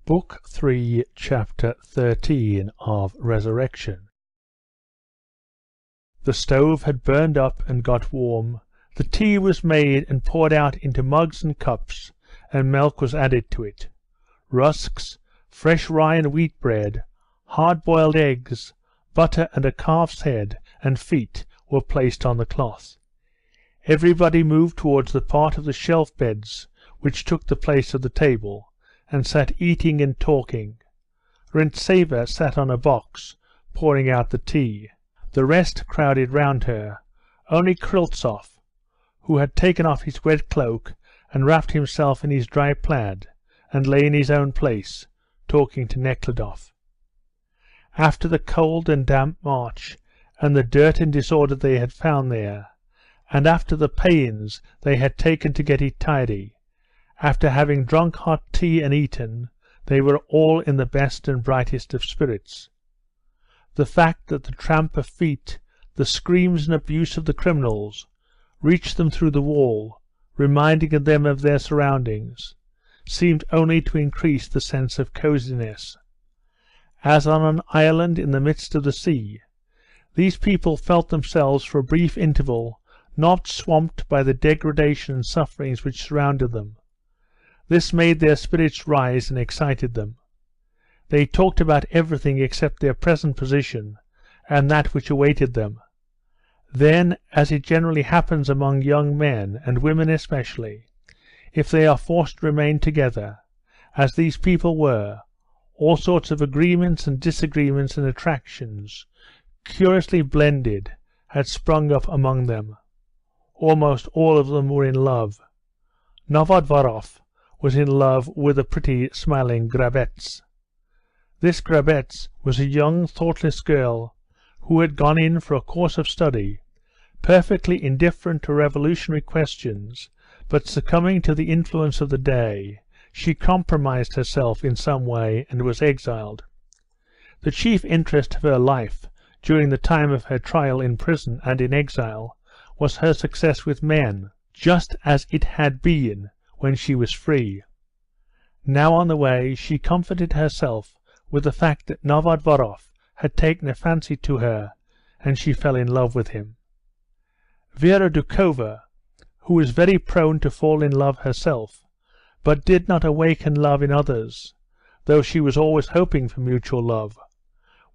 Book 3, Chapter 13 of Resurrection. The stove had burned up and got warm, the tea was made and poured out into mugs and cups, and milk was added to it. Rusks, fresh rye and wheat bread, hard-boiled eggs, butter and a calf's head and feet were placed on the cloth. Everybody moved towards the part of the shelf-beds which took the place of the table, and sat eating and talking. Rintzeva sat on a box, pouring out the tea. The rest crowded round her. Only Kryltzoff, who had taken off his wet cloak and wrapped himself in his dry plaid, and lay in his own place, talking to Nekhludoff. After the cold and damp march, and the dirt and disorder they had found there, and after the pains they had taken to get it tidy, after having drunk hot tea and eaten, they were all in the best and brightest of spirits. The fact that the tramp of feet, the screams and abuse of the criminals, reached them through the wall, reminding them of their surroundings, seemed only to increase the sense of coziness. As on an island in the midst of the sea, these people felt themselves for a brief interval not swamped by the degradation and sufferings which surrounded them. This made their spirits rise and excited them. They talked about everything except their present position and that which awaited them. Then, as it generally happens among young men, and women especially, if they are forced to remain together, as these people were, all sorts of agreements and disagreements and attractions, curiously blended, had sprung up among them. Almost all of them were in love. Novodvorov was in love with a pretty, smiling Grabetz. This Grabetz was a young, thoughtless girl who had gone in for a course of study, perfectly indifferent to revolutionary questions, but succumbing to the influence of the day, she compromised herself in some way and was exiled. The chief interest of her life during the time of her trial in prison and in exile was her success with men, just as it had been when she was free. Now on the way she comforted herself with the fact that Novodvorov had taken a fancy to her, and she fell in love with him. Vera Dukova, who was very prone to fall in love herself, but did not awaken love in others, though she was always hoping for mutual love,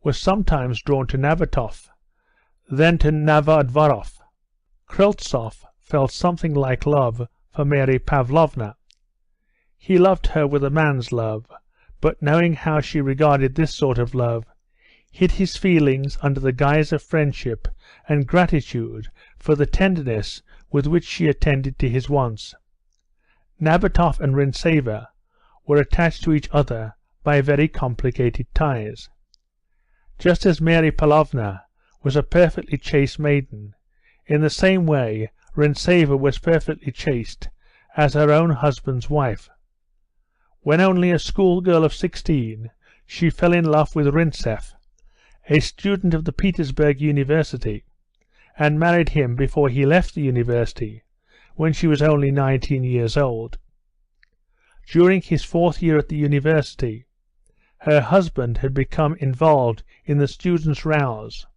was sometimes drawn to Nabatoff, then to Novodvorov. Kryltzoff felt something like love for Mary Pavlovna. He loved her with a man's love, but knowing how she regarded this sort of love, hid his feelings under the guise of friendship and gratitude for the tenderness with which she attended to his wants. Nabatoff and Rintzeva were attached to each other by very complicated ties. Just as Mary Pavlovna was a perfectly chaste maiden, in the same way Rintzeva was perfectly chaste as her own husband's wife. When only a schoolgirl of 16, she fell in love with Rintzev, a student of the Petersburg University, and married him before he left the university, when she was only 19 years old. During his 4th year at the university, her husband had become involved in the students' rows,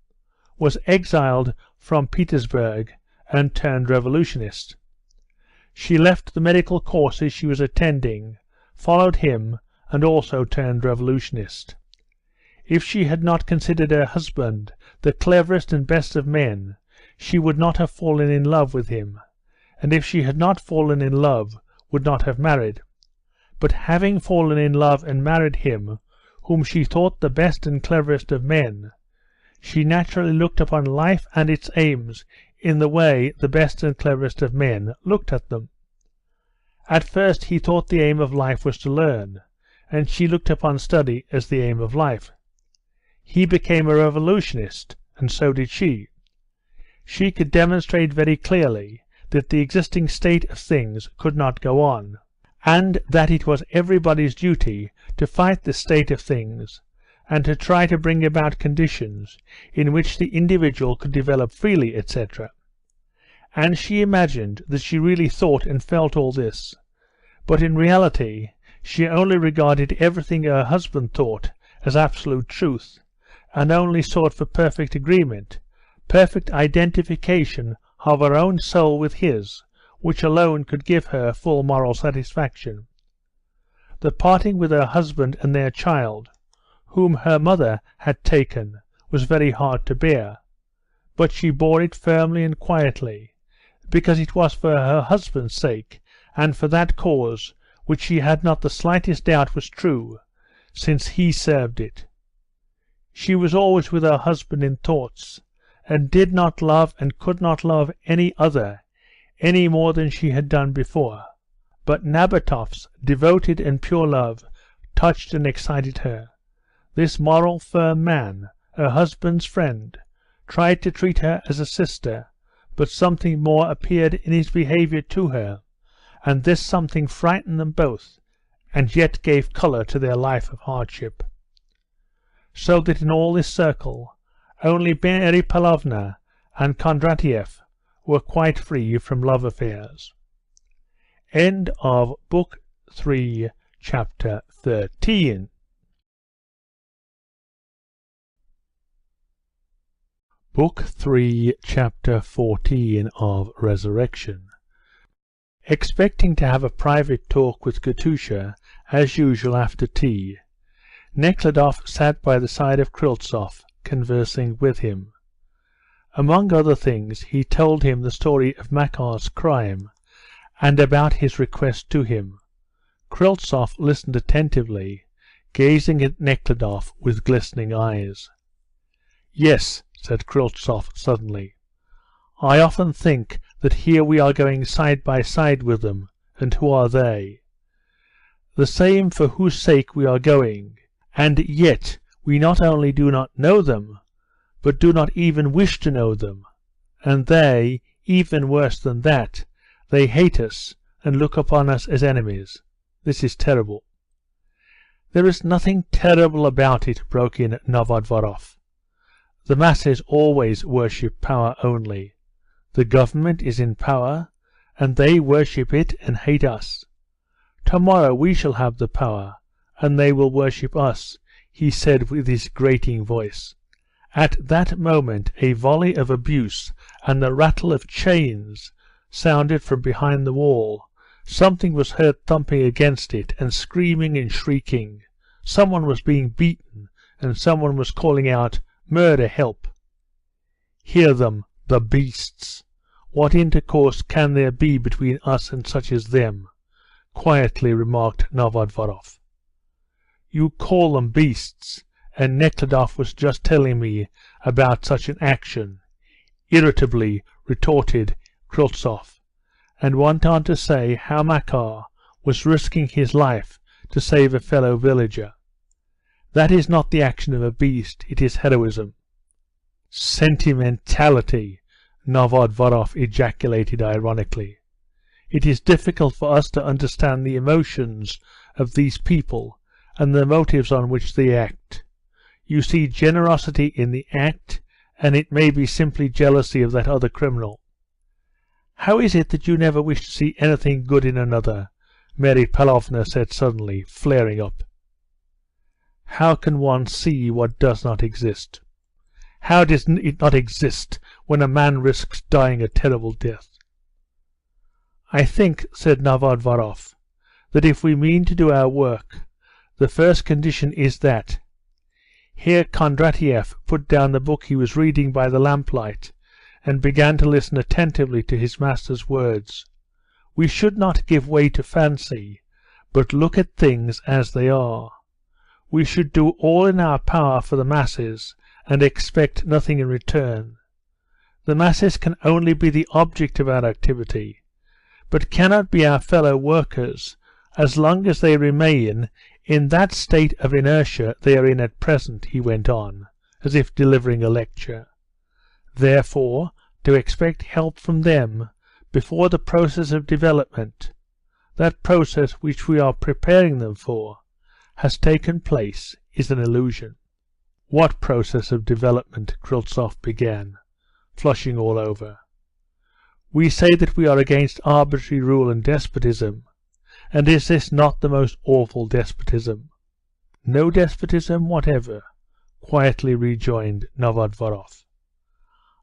was exiled from Petersburg, and turned revolutionist. She left the medical courses she was attending, followed him, and also turned revolutionist. If she had not considered her husband the cleverest and best of men, she would not have fallen in love with him, and if she had not fallen in love, would not have married. But having fallen in love and married him, whom she thought the best and cleverest of men, she naturally looked upon life and its aims in the way the best and cleverest of men looked at them. At first he thought the aim of life was to learn, and she looked upon study as the aim of life. He became a revolutionist, and so did she. She could demonstrate very clearly that the existing state of things could not go on, and that it was everybody's duty to fight this state of things, and to try to bring about conditions in which the individual could develop freely, etc. And she imagined that she really thought and felt all this, but in reality She only regarded everything her husband thought as absolute truth, and only sought for perfect agreement, perfect identification of her own soul with his, which alone could give her full moral satisfaction. The parting with her husband and their child, whom her mother had taken, was very hard to bear, but she bore it firmly and quietly, because it was for her husband's sake, and for that cause which she had not the slightest doubt was true, since he served it. She was always with her husband in thoughts, and did not love and could not love any other any more than she had done before, but Nabotov's devoted and pure love touched and excited her. This moral, firm man, her husband's friend, tried to treat her as a sister, but something more appeared in his behaviour to her, and this something frightened them both, and yet gave colour to their life of hardship. So that in all this circle only Mary Pavlovna and Kondratiev were quite free from love affairs. End of Book 3, Chapter 13. Book 3, Chapter 14 of Resurrection. Expecting to have a private talk with Katusha, as usual after tea, Nekhludoff sat by the side of Kryltzoff, conversing with him. Among other things, he told him the story of Makar's crime, and about his request to him. Kryltzoff listened attentively, gazing at Nekhludoff with glistening eyes. "Yes," said Kryltzoff suddenly, "I often think that here we are going side by side with them, and who are they? The same for whose sake we are going, and yet we not only do not know them, but do not even wish to know them, and they, even worse than that, they hate us and look upon us as enemies. This is terrible." "There is nothing terrible about it," broke in Novodvorov. "The masses always worship power only. The government is in power, and they worship it and hate us. Tomorrow we shall have the power, and they will worship us," he said with his grating voice. At that moment a volley of abuse and the rattle of chains sounded from behind the wall. Something was heard thumping against it, and screaming and shrieking. Someone was being beaten, and someone was calling out, "Murder, help!" "Hear them, the beasts! What intercourse can there be between us and such as them?" quietly remarked Novodvorov. "You call them beasts, and Nekhludoff was just telling me about such an action," irritably retorted Kryltzoff, and went on to say how Makar was risking his life to save a fellow villager. "That is not the action of a beast, it is heroism." "Sentimentality!" Novodvorov ejaculated ironically. "It is difficult for us to understand the emotions of these people and the motives on which they act. You see generosity in the act, and it may be simply jealousy of that other criminal." "How is it that you never wish to see anything good in another?" Mary Pavlovna said suddenly, flaring up. "How can one see what does not exist? How does it not exist when a man risks dying a terrible death?" "I think," said Novodvorov, "that if we mean to do our work, the first condition is that—" Here Kondratiev put down the book he was reading by the lamplight, and began to listen attentively to his master's words. "We should not give way to fancy, but look at things as they are. We should do all in our power for the masses, and expect nothing in return. The masses can only be the object of our activity, but cannot be our fellow workers as long as they remain in that state of inertia they are in at present," he went on, as if delivering a lecture. "Therefore, to expect help from them before the process of development, that process which we are preparing them for, has taken place, is an illusion." "What process of development?" Kryltzoff began, flushing all over. "We say that we are against arbitrary rule and despotism, And is this not the most awful despotism? No despotism whatever, quietly rejoined Novodvoroff.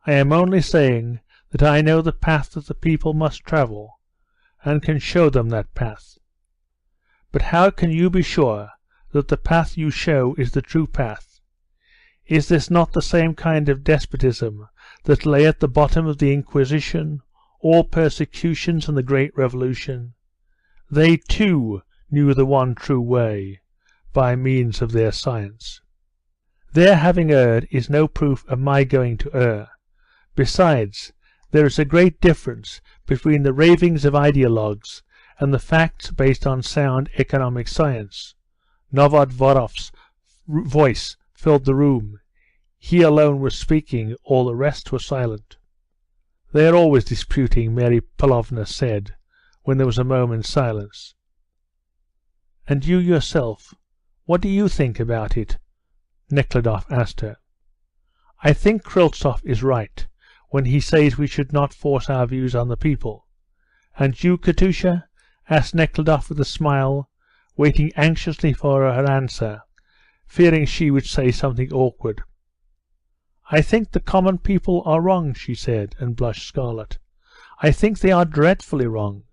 I am only saying that I know the path that the people must travel, and can show them that path. But how can you be sure that the path you show is the true path? Is this not the same kind of despotism that lay at the bottom of the Inquisition, all persecutions and the Great Revolution? They too knew the one true way, by means of their science. Their having erred is no proof of my going to err. Besides, there is a great difference between the ravings of ideologues and the facts based on sound economic science. Novodvoroff's voice filled the room. He alone was speaking, all the rest were silent. They are always disputing, Mary Pavlovna said, when there was a moment's silence. And you yourself, what do you think about it? Nekhludoff asked her. I think Kryltzoff is right when he says we should not force our views on the people. And you, Katusha? Asked Nekhludoff with a smile, waiting anxiously for her answer, fearing she would say something awkward. I think the common people are wrong, she said, and blushed scarlet. I think they are dreadfully wrong.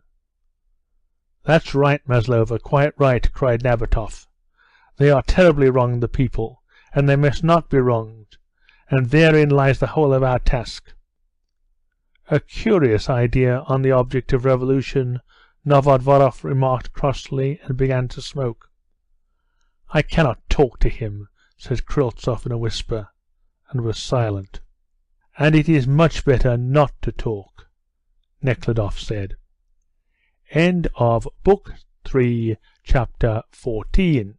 That's right, Maslova, quite right, cried Nabatoff. They are terribly wrong, the people, and they must not be wronged, and therein lies the whole of our task. A curious idea on the object of revolution, Novodvoroff remarked crossly, and began to smoke. I cannot talk to him, said Kryltzoff in a whisper, and was silent. And it is much better not to talk, Nekhludoff said. End of Book 3, Chapter 14.